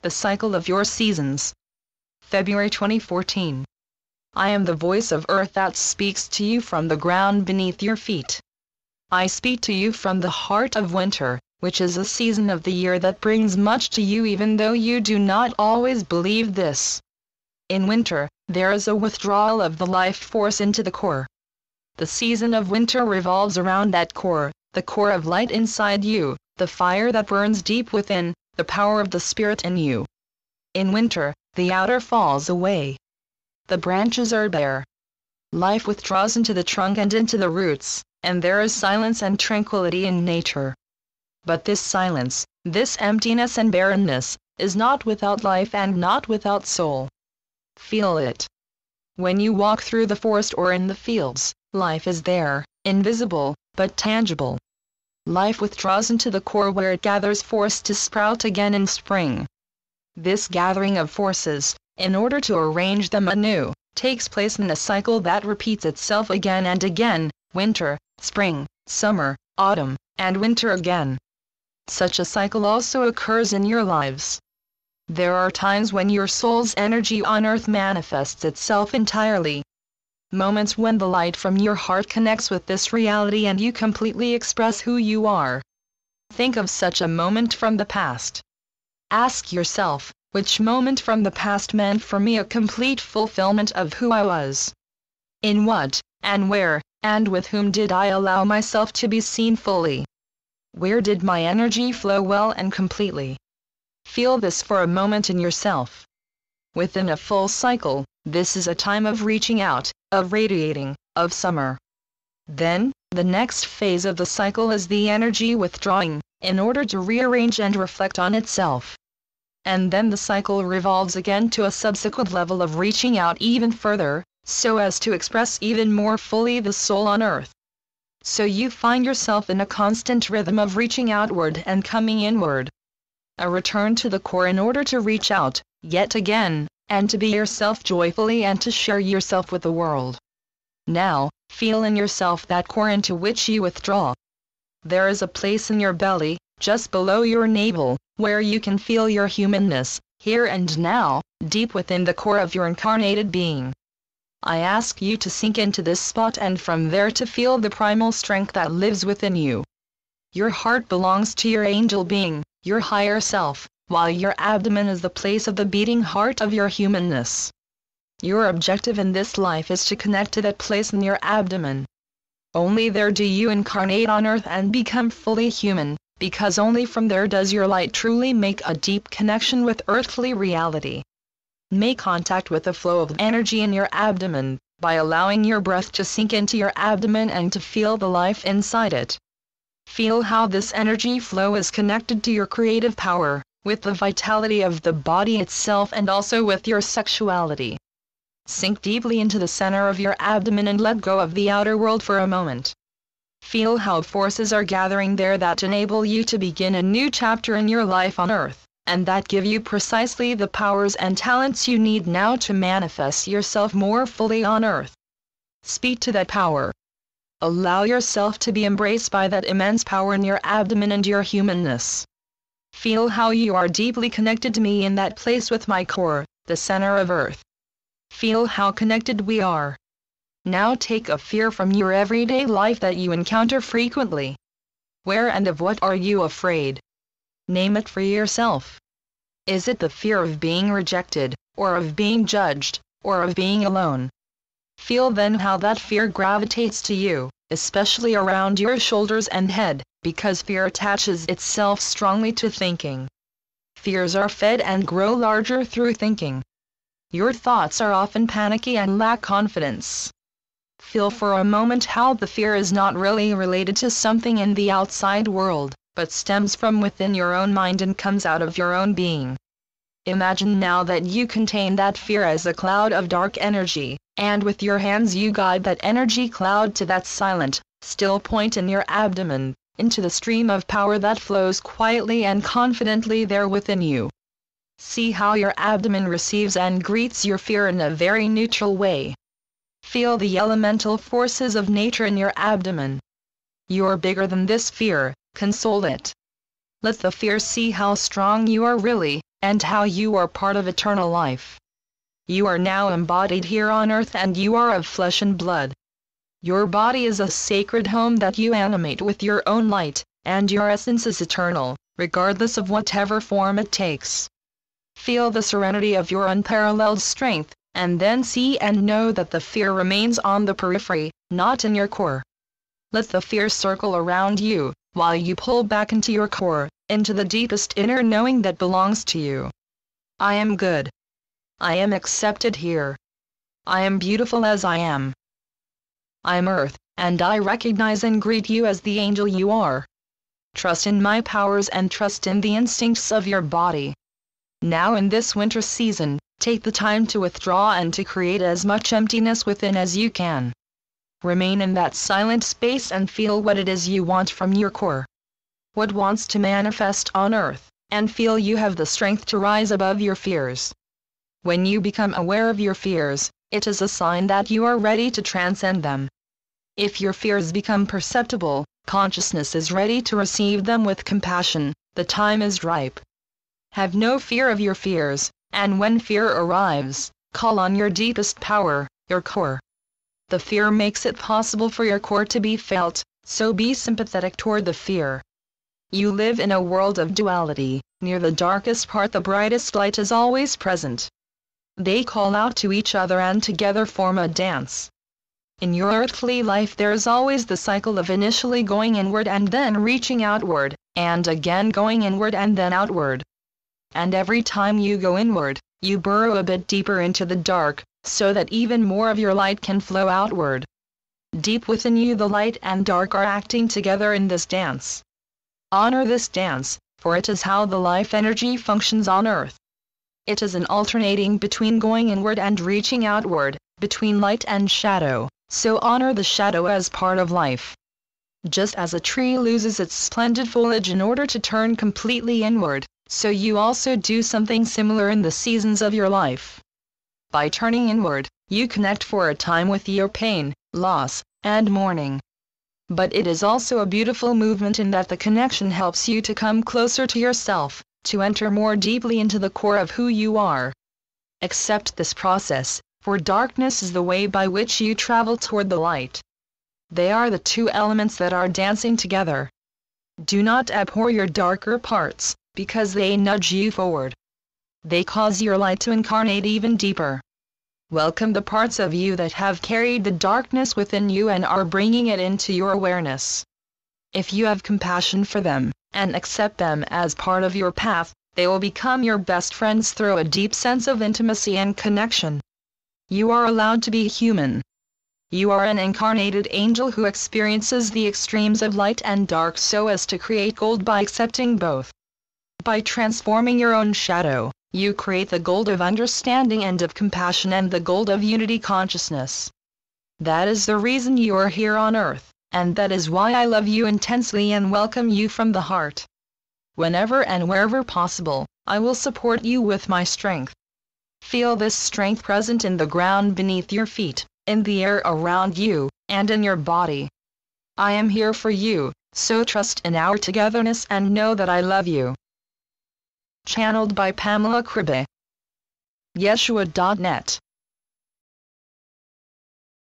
The cycle of your seasons. February 2014. I am the voice of earth that speaks to you from the ground beneath your feet. I speak to you from the heart of winter, which is a season of the year that brings much to you even though you do not always believe this. In winter, there is a withdrawal of the life force into the core. The season of winter revolves around that core, the core of light inside you, the fire that burns deep within, the power of the spirit in you. In winter, the outer falls away. The branches are bare. Life withdraws into the trunk and into the roots, and there is silence and tranquility in nature. But this silence, this emptiness and barrenness, is not without life and not without soul. Feel it. When you walk through the forest or in the fields, life is there, invisible, but tangible. Life withdraws into the core where it gathers force to sprout again in spring. This gathering of forces, in order to arrange them anew, takes place in a cycle that repeats itself again and again, winter, spring, summer, autumn, and winter again. Such a cycle also occurs in your lives. There are times when your soul's energy on earth manifests itself entirely. Moments when the light from your heart connects with this reality and you completely express who you are. Think of such a moment from the past. Ask yourself, which moment from the past meant for me a complete fulfillment of who I was? In what, and where, and with whom did I allow myself to be seen fully? Where did my energy flow well and completely? Feel this for a moment in yourself. Within a full cycle, this is a time of reaching out, of radiating, of summer. Then, the next phase of the cycle is the energy withdrawing, in order to rearrange and reflect on itself. And then the cycle revolves again to a subsequent level of reaching out even further, so as to express even more fully the soul on earth. So you find yourself in a constant rhythm of reaching outward and coming inward. A return to the core in order to reach out, yet again, and to be yourself joyfully and to share yourself with the world. Now, feel in yourself that core into which you withdraw. There is a place in your belly, just below your navel, where you can feel your humanness, here and now, deep within the core of your incarnated being. I ask you to sink into this spot and from there to feel the primal strength that lives within you. Your heart belongs to your angel being, your higher self, while your abdomen is the place of the beating heart of your humanness. Your objective in this life is to connect to that place in your abdomen. Only there do you incarnate on earth and become fully human, because only from there does your light truly make a deep connection with earthly reality. Make contact with the flow of energy in your abdomen, by allowing your breath to sink into your abdomen and to feel the life inside it. Feel how this energy flow is connected to your creative power, with the vitality of the body itself and also with your sexuality. Sink deeply into the center of your abdomen and let go of the outer world for a moment. Feel how forces are gathering there that enable you to begin a new chapter in your life on earth, and that give you precisely the powers and talents you need now to manifest yourself more fully on earth. Speak to that power. Allow yourself to be embraced by that immense power in your abdomen and your humanness. Feel how you are deeply connected to me in that place with my core, the center of earth. Feel how connected we are. Now take a fear from your everyday life that you encounter frequently. Where and of what are you afraid? Name it for yourself. Is it the fear of being rejected, or of being judged, or of being alone? Feel then how that fear gravitates to you, especially around your shoulders and head, because fear attaches itself strongly to thinking. Fears are fed and grow larger through thinking. Your thoughts are often panicky and lack confidence. Feel for a moment how the fear is not really related to something in the outside world, but stems from within your own mind and comes out of your own being. Imagine now that you contain that fear as a cloud of dark energy, and with your hands you guide that energy cloud to that silent, still point in your abdomen, into the stream of power that flows quietly and confidently there within you. See how your abdomen receives and greets your fear in a very neutral way. Feel the elemental forces of nature in your abdomen. You are bigger than this fear, console it. Let the fear see how strong you are really, and how you are part of eternal life. You are now embodied here on earth and you are of flesh and blood. Your body is a sacred home that you animate with your own light, and your essence is eternal, regardless of whatever form it takes. Feel the serenity of your unparalleled strength, and then see and know that the fear remains on the periphery, not in your core. Let the fear circle around you, while you pull back into your core, into the deepest inner knowing that belongs to you. I am good. I am accepted here. I am beautiful as I am. I am Earth, and I recognize and greet you as the angel you are. Trust in my powers and trust in the instincts of your body. Now in this winter season, take the time to withdraw and to create as much emptiness within as you can. Remain in that silent space and feel what it is you want from your core. What wants to manifest on earth, and feel you have the strength to rise above your fears. When you become aware of your fears, it is a sign that you are ready to transcend them. If your fears become perceptible, consciousness is ready to receive them with compassion. The time is ripe. Have no fear of your fears, and when fear arrives, call on your deepest power, your core. The fear makes it possible for your core to be felt, so be sympathetic toward the fear. You live in a world of duality. Near the darkest part the brightest light is always present. They call out to each other and together form a dance. In your earthly life there is always the cycle of initially going inward and then reaching outward, and again going inward and then outward. And every time you go inward, you burrow a bit deeper into the dark, so that even more of your light can flow outward. Deep within you the light and dark are acting together in this dance. Honor this dance, for it is how the life energy functions on earth. It is an alternating between going inward and reaching outward, between light and shadow, so honor the shadow as part of life. Just as a tree loses its splendid foliage in order to turn completely inward, so you also do something similar in the seasons of your life. By turning inward, you connect for a time with your pain, loss, and mourning. But it is also a beautiful movement in that the connection helps you to come closer to yourself, to enter more deeply into the core of who you are. Accept this process, for darkness is the way by which you travel toward the light. They are the two elements that are dancing together. Do not abhor your darker parts, because they nudge you forward. They cause your light to incarnate even deeper. Welcome the parts of you that have carried the darkness within you and are bringing it into your awareness. If you have compassion for them, and accept them as part of your path, they will become your best friends through a deep sense of intimacy and connection. You are allowed to be human. You are an incarnated angel who experiences the extremes of light and dark so as to create gold by accepting both. By transforming your own shadow, you create the gold of understanding and of compassion and the gold of unity consciousness. That is the reason you are here on earth, and that is why I love you intensely and welcome you from the heart. Whenever and wherever possible, I will support you with my strength. Feel this strength present in the ground beneath your feet, in the air around you, and in your body. I am here for you, so trust in our togetherness and know that I love you. Channeled by Pamela Kribe. Yeshua.net